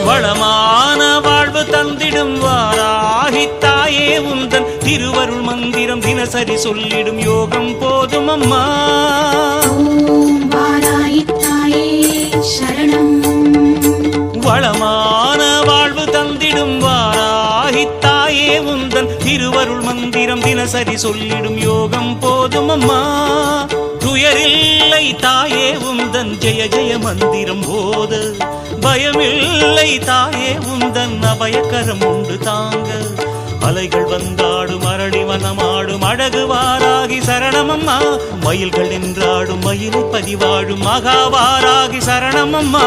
வளமான வாழ்வு தந்திடும் வாராகி தாயே உந்தன் திருவருள் மந்திரம் தினசரி சொல்லிடும் யோகம் போதும் அம்மா. வாராகி தாயே சரணம். வளமான வாழ்வு தந்திடும் வாராகி தாயே உந்தன் திருவருள் மந்திரம் தினசரி சொல்லிடும் யோகம் போதும் அம்மா. துயரில்லை தாயே உந்தன் ஜெய ஜெய மந்திரம் போத, பயமில்லை தாயே உந்தன் அபயக்கரம் உண்டு தாங்க. அலைகள் வந்தாடும் அரளி வனமாடும் அழகு வாராகி சரணமம்மா. மயில்கள் நின்றாடும் மயிலை பதிவாடும் மகாவாராகி சரணமம்மா.